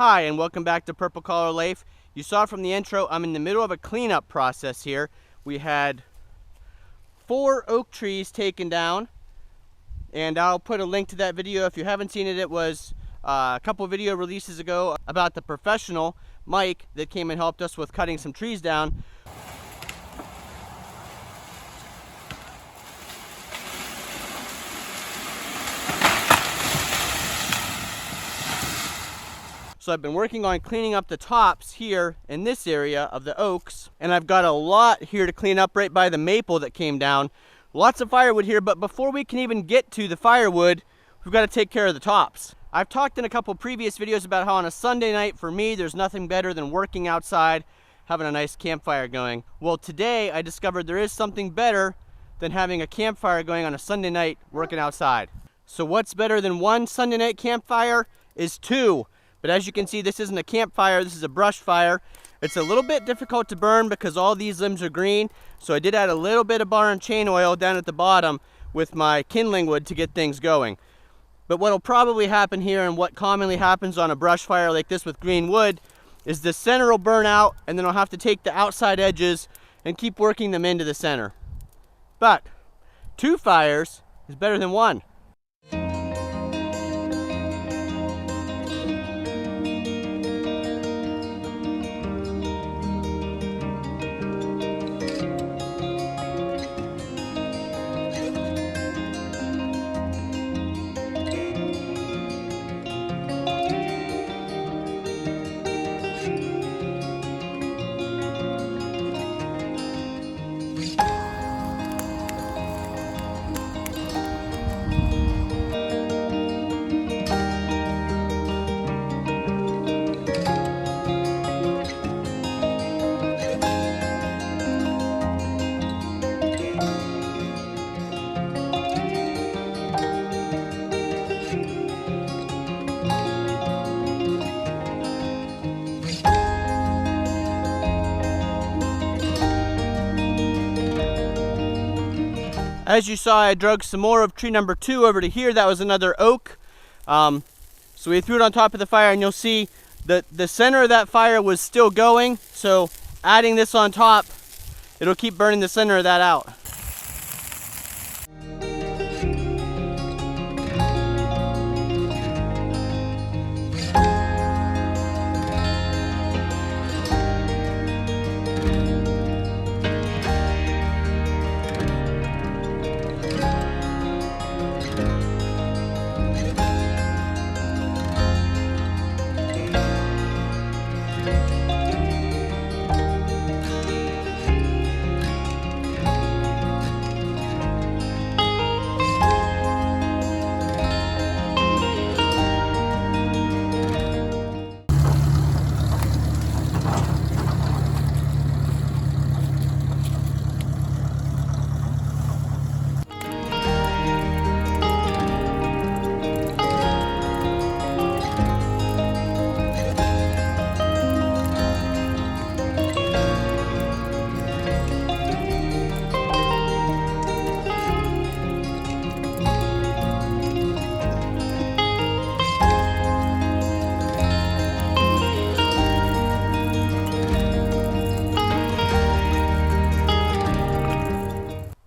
Hi, and welcome back to Purple Collar Life. You saw from the intro, I'm in the middle of a cleanup process here. We had 4 oak trees taken down, and I'll put a link to that video. If you haven't seen it, it was a couple video releases ago about the professional, Mike, that came and helped us with cutting some trees down. So I've been working on cleaning up the tops here in this area of the oaks, and I've got a lot here to clean up right by the maple that came down. Lots of firewood here, but before we can even get to the firewood, we've got to take care of the tops. I've talked in a couple previous videos about how on a Sunday night for me, there's nothing better than working outside, having a nice campfire going. Well, today I discovered there is something better than having a campfire going on a Sunday night working outside. So what's better than one Sunday night campfire is 2. But as you can see, this isn't a campfire, this is a brush fire. It's a little bit difficult to burn because all these limbs are green. So I did add a little bit of bar and chain oil down at the bottom with my kindling wood to get things going. But what'll probably happen here, and what commonly happens on a brush fire like this with green wood, is the center will burn out, and then I'll have to take the outside edges and keep working them into the center. But 2 fires is better than 1. As you saw, I drug some more of tree number 2 over to here. That was another oak. So we threw it on top of the fire, and you'll see that the center of that fire was still going. So adding this on top, it'll keep burning the center of that out.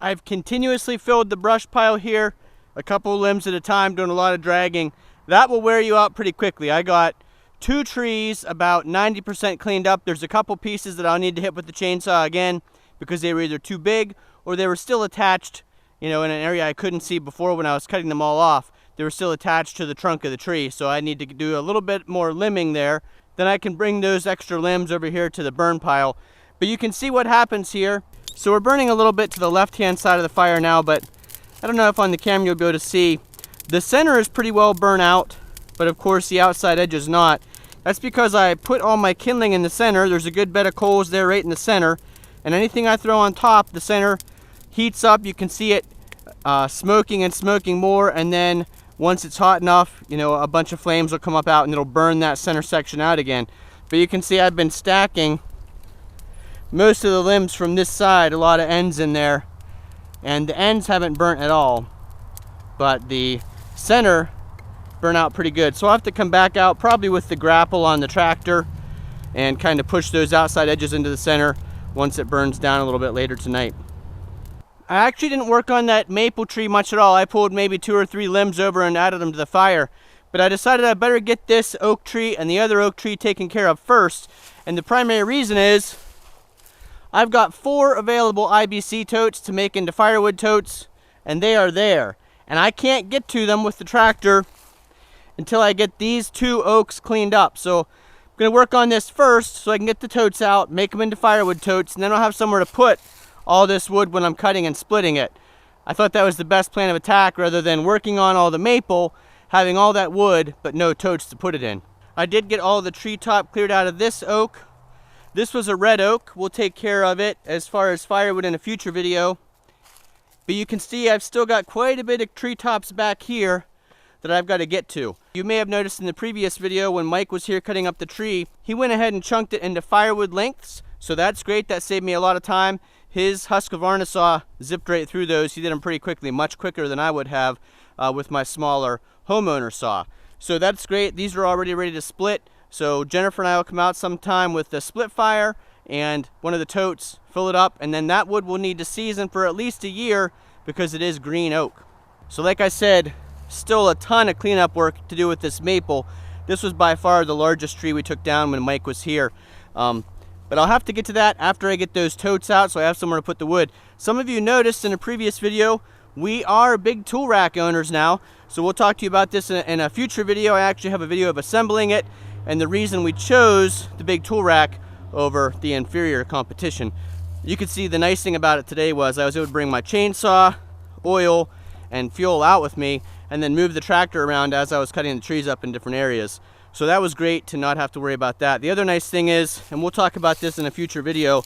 I've continuously filled the brush pile here, a couple limbs at a time, doing a lot of dragging. That will wear you out pretty quickly. I got 2 trees about 90% cleaned up. There's a couple pieces that I'll need to hit with the chainsaw again because they were either too big or they were still attached, in an area I couldn't see before when I was cutting them all off. They were still attached to the trunk of the tree, so I need to do a little bit more limbing there. Then I can bring those extra limbs over here to the burn pile. But you can see what happens here. So we're burning a little bit to the left-hand side of the fire now, but I don't know if on the camera you'll be able to see. The center is pretty well burnt out, but of course the outside edge is not. That's because I put all my kindling in the center. There's a good bed of coals there right in the center, and anything I throw on top, the center heats up. You can see it smoking and smoking more, and then once it's hot enough, a bunch of flames will come up out and it'll burn that center section out again. But you can see I've been stacking most of the limbs from this side, a lot of ends in there, and the ends haven't burnt at all, but the center burn out pretty good. So I'll have to come back out probably with the grapple on the tractor and kind of push those outside edges into the center once it burns down a little bit later tonight. I actually didn't work on that maple tree much at all. I pulled maybe 2 or 3 limbs over and added them to the fire. But I decided I better get this oak tree and the other oak tree taken care of first. And the primary reason is I've got 4 available IBC totes to make into firewood totes, and they are there. And I can't get to them with the tractor until I get these 2 oaks cleaned up. So I'm going to work on this first so I can get the totes out, make them into firewood totes, and then I'll have somewhere to put all this wood when I'm cutting and splitting it. I thought that was the best plan of attack rather than working on all the maple, having all that wood, but no totes to put it in. I did get all the treetop cleared out of this oak. This was a red oak. We'll take care of it as far as firewood in a future video. But you can see I've still got quite a bit of treetops back here that I've got to get to. You may have noticed in the previous video when Mike was here cutting up the tree, he went ahead and chunked it into firewood lengths. So that's great. That saved me a lot of time. His Husqvarna saw zipped right through those. He did them pretty quickly, much quicker than I would have with my smaller homeowner saw. So that's great. These are already ready to split. So Jennifer and I will come out sometime with the split fire and one of the totes, fill it up, and then that wood will need to season for at least a year because it is green oak. So like I said, still a ton of cleanup work to do with this maple. This was by far the largest tree we took down when Mike was here. But I'll have to get to that after I get those totes out so I have somewhere to put the wood. Some of you noticed in a previous video, we are big tool rack owners now. So we'll talk to you about this in a future video. I actually have a video of assembling it and the reason we chose the big tool rack over the inferior competition. You can see the nice thing about it today was I was able to bring my chainsaw, oil, and fuel out with me and then move the tractor around as I was cutting the trees up in different areas. So that was great to not have to worry about that. The other nice thing is, and we'll talk about this in a future video,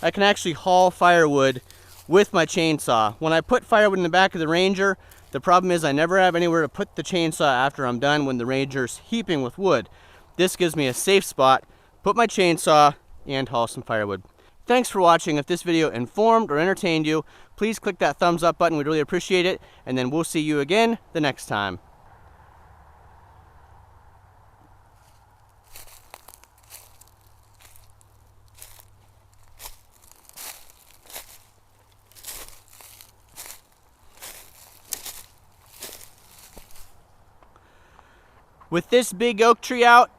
I can actually haul firewood with my chainsaw. When I put firewood in the back of the Ranger, the problem is I never have anywhere to put the chainsaw after I'm done when the Ranger's heaping with wood. This gives me a safe spot, put my chainsaw, and haul some firewood. Thanks for watching. If this video informed or entertained you, please click that thumbs up button. We'd really appreciate it. And then we'll see you again the next time. With this big oak tree out,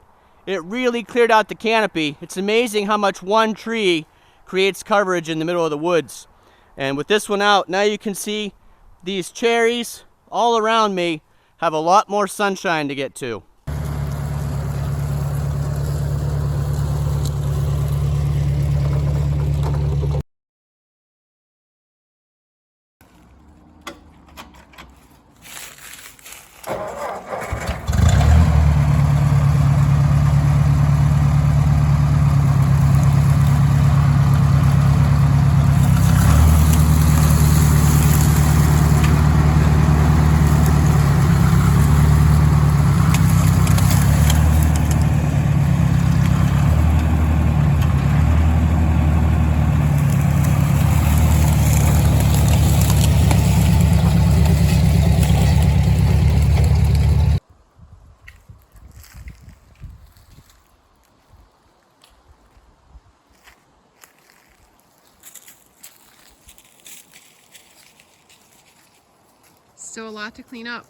it really cleared out the canopy. It's amazing how much one tree creates coverage in the middle of the woods. And with this one out, now you can see these cherries all around me have a lot more sunshine to get to. Still a lot to clean up.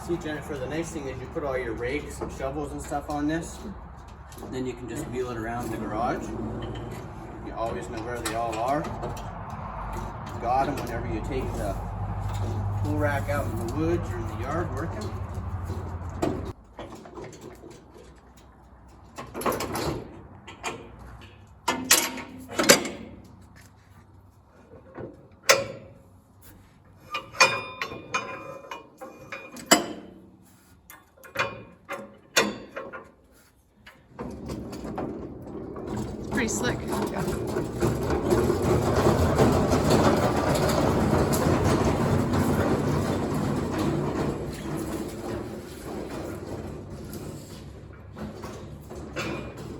See, Jennifer, the nice thing is you put all your rakes and shovels and stuff on this, then you can just wheel it around the garage. You always know where they all are. You got them whenever you take the tool rack out in the woods or in the yard working. pretty slick. Yeah.